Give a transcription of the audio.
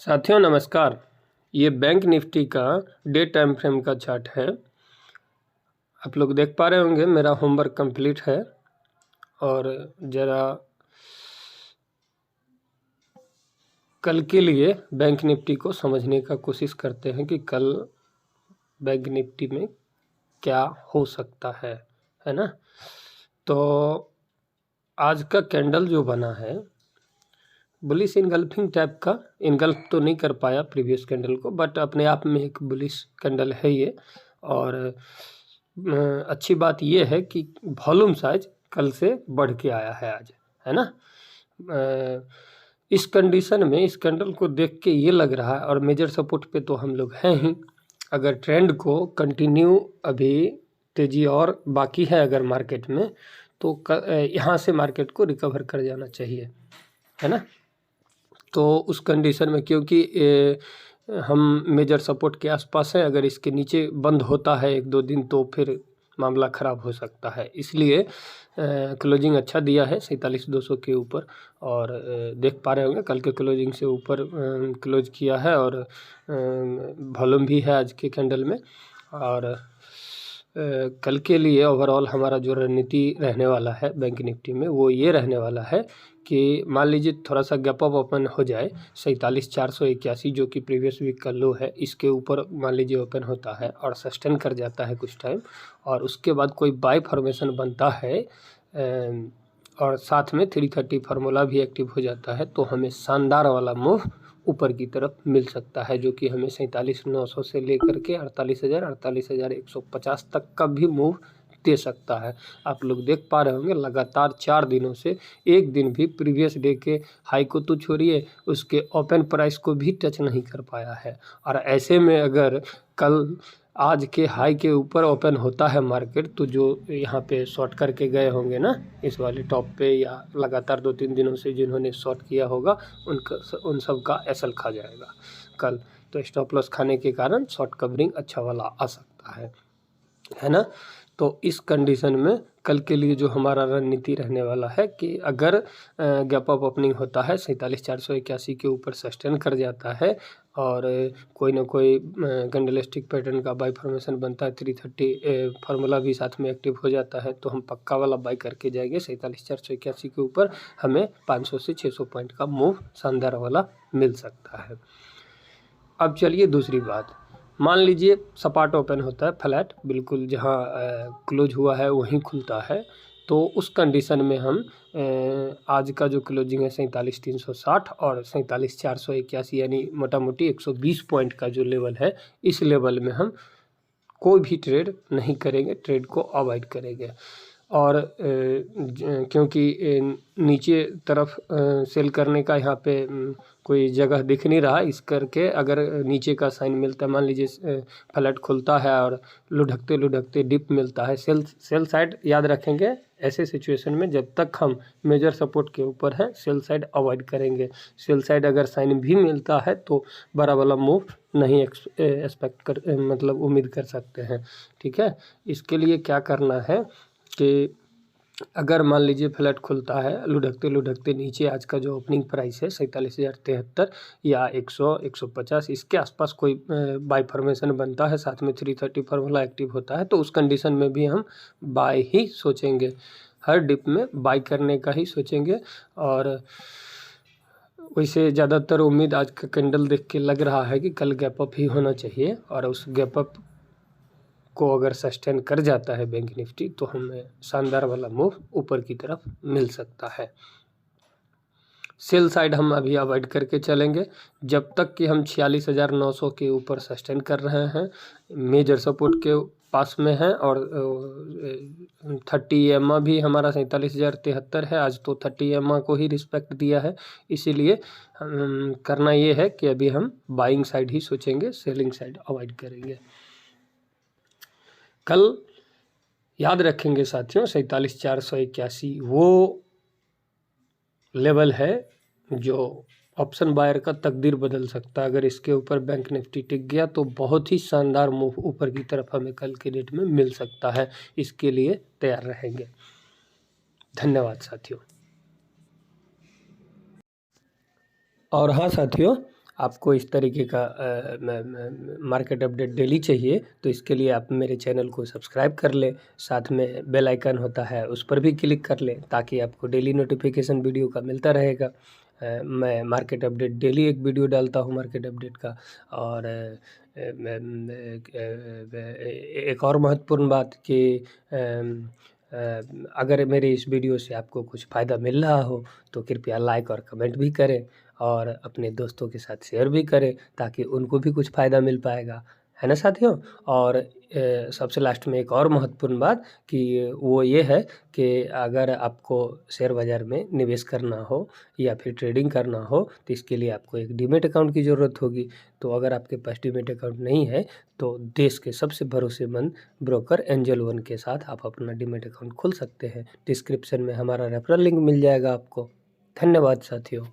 साथियों नमस्कार। ये बैंक निफ्टी का डे टाइम फ्रेम का चार्ट है। आप लोग देख पा रहे होंगे मेरा होमवर्क कंप्लीट है। और ज़रा कल के लिए बैंक निफ्टी को समझने का कोशिश करते हैं कि कल बैंक निफ्टी में क्या हो सकता है ना। तो आज का कैंडल जो बना है बुलिश इनगल्फिंग टाइप का, इनगल्फ तो नहीं कर पाया प्रीवियस कैंडल को, बट अपने आप में एक बुलिश कैंडल है ये। और अच्छी बात ये है कि वॉल्यूम साइज कल से बढ़ के आया है आज, है ना। इस कंडीशन में इस कैंडल को देख के ये लग रहा है, और मेजर सपोर्ट पे तो हम लोग हैं ही। अगर ट्रेंड को कंटिन्यू अभी तेज़ी और बाकी है अगर मार्केट में, तो यहाँ से मार्केट को रिकवर कर जाना चाहिए, है ना। तो उस कंडीशन में क्योंकि हम मेजर सपोर्ट के आसपास हैं, अगर इसके नीचे बंद होता है एक दो दिन तो फिर मामला ख़राब हो सकता है। इसलिए क्लोजिंग अच्छा दिया है 47,200 के ऊपर। और देख पा रहे होंगे कल के क्लोजिंग से ऊपर क्लोज किया है, और वॉल्यूम भी है आज के कैंडल में। और कल के लिए ओवरऑल हमारा जो रणनीति रहने वाला है बैंक निफ्टी में वो ये रहने वाला है कि मान लीजिए थोड़ा सा गैप अप ओपन हो जाए 47,481 जो कि प्रीवियस वीक का लो है, इसके ऊपर मान लीजिए ओपन होता है और सस्टेन कर जाता है कुछ टाइम, और उसके बाद कोई बाय फॉर्मेशन बनता है और साथ में 330 फार्मूला भी एक्टिव हो जाता है, तो हमें शानदार वाला मूव ऊपर की तरफ मिल सकता है, जो कि हमें 47,900 से लेकर के 48,150 तक का भी मूव दे सकता है। आप लोग देख पा रहे होंगे लगातार 4 दिनों से एक दिन भी प्रीवियस डे के हाई को तो छोड़िए, उसके ओपन प्राइस को भी टच नहीं कर पाया है। और ऐसे में अगर कल आज के हाई के ऊपर ओपन होता है मार्केट, तो जो यहाँ पे शॉर्ट करके गए होंगे ना इस वाले टॉप पे, या लगातार 2-3 दिनों से जिन्होंने शॉर्ट किया होगा उन सब का एसएल खा जाएगा कल। तो स्टॉप लॉस खाने के कारण शॉर्ट कवरिंग अच्छा वाला आ सकता है ना। तो इस कंडीशन में कल के लिए जो हमारा रणनीति रहने वाला है कि अगर गैप अप ओपनिंग होता है 47,481 के ऊपर सस्टेन कर जाता है, और कोई ना कोई कैंडलस्टिक पैटर्न का बाय फॉर्मेशन बनता है, 330 फार्मूला भी साथ में एक्टिव हो जाता है, तो हम पक्का वाला बाय करके जाएंगे 47,481 के ऊपर। हमें 500 से 600 पॉइंट का मूव शानदार वाला मिल सकता है। अब चलिए दूसरी बात, मान लीजिए सपाट ओपन होता है, फ्लैट बिल्कुल जहाँ क्लोज हुआ है वहीं खुलता है, तो उस कंडीशन में हम आज का जो क्लोजिंग है 47,360 और 47,481 यानी मोटा मोटी 120 पॉइंट का जो लेवल है, इस लेवल में हम कोई भी ट्रेड नहीं करेंगे, ट्रेड को अवॉइड करेंगे। और क्योंकि नीचे तरफ सेल करने का यहाँ पे कोई जगह दिख नहीं रहा, इस करके अगर नीचे का साइन मिलता है, मान लीजिए फ्लैट खुलता है और लुढ़कते लुढ़कते डिप मिलता है, सेल साइड याद रखेंगे। ऐसे सिचुएशन में जब तक हम मेजर सपोर्ट के ऊपर हैं सेल साइड अवॉइड करेंगे। सेल साइड अगर साइन भी मिलता है तो बड़ा वाला मूव नहीं एक्सपेक्ट कर मतलब उम्मीद कर सकते हैं, ठीक है। इसके लिए क्या करना है कि अगर मान लीजिए फ्लैट खुलता है लुढ़कते लुढ़कते नीचे, आज का जो ओपनिंग प्राइस है 47,073 या 100-150 इसके आसपास कोई बाय फॉर्मेशन बनता है, साथ में 330 फार्मूला एक्टिव होता है, तो उस कंडीशन में भी हम बाय ही सोचेंगे, हर डिप में बाय करने का ही सोचेंगे। और वैसे ज़्यादातर उम्मीद आज का कैंडल देख के लग रहा है कि कल गैप अप ही होना चाहिए, और उस गैप अप को अगर सस्टेन कर जाता है बैंक निफ्टी तो हमें शानदार वाला मूव ऊपर की तरफ मिल सकता है। सेल साइड हम अभी अवॉइड करके चलेंगे जब तक कि हम 46,900 के ऊपर सस्टेन कर रहे हैं, मेजर सपोर्ट के पास में है। और 30 EMA भी हमारा 47,073 है, आज तो 30 EMA को ही रिस्पेक्ट दिया है, इसीलिए करना ये है कि अभी हम बाइंग साइड ही सोचेंगे, सेलिंग साइड अवॉइड करेंगे। कल याद रखेंगे साथियों 47,481 वो लेवल है जो ऑप्शन बायर का तकदीर बदल सकता है। अगर इसके ऊपर बैंक निफ्टी टिक गया तो बहुत ही शानदार मूव ऊपर की तरफ हमें कल के डेट में मिल सकता है, इसके लिए तैयार रहेंगे। धन्यवाद साथियों। और हाँ साथियों, आपको इस तरीके का मार्केट अपडेट डेली चाहिए तो इसके लिए आप मेरे चैनल को सब्सक्राइब कर लें, साथ में बेल आइकन होता है उस पर भी क्लिक कर लें ताकि आपको डेली नोटिफिकेशन वीडियो का मिलता रहेगा। मैं मार्केट अपडेट डेली एक वीडियो डालता हूँ मार्केट अपडेट का। और एक और महत्वपूर्ण बात कि अगर मेरे इस वीडियो से आपको कुछ फ़ायदा मिल रहा हो तो कृपया लाइक और कमेंट भी करें और अपने दोस्तों के साथ शेयर भी करें ताकि उनको भी कुछ फ़ायदा मिल पाएगा, है ना साथियों। और सबसे लास्ट में एक और महत्वपूर्ण बात कि वो ये है कि अगर आपको शेयर बाज़ार में निवेश करना हो या फिर ट्रेडिंग करना हो तो इसके लिए आपको एक डीमैट अकाउंट की ज़रूरत होगी। तो अगर आपके पास डीमैट अकाउंट नहीं है तो देश के सबसे भरोसेमंद ब्रोकर एंजल वन के साथ आप अपना डीमैट अकाउंट खोल सकते हैं। डिस्क्रिप्शन में हमारा रेफरल लिंक मिल जाएगा आपको। धन्यवाद साथियों।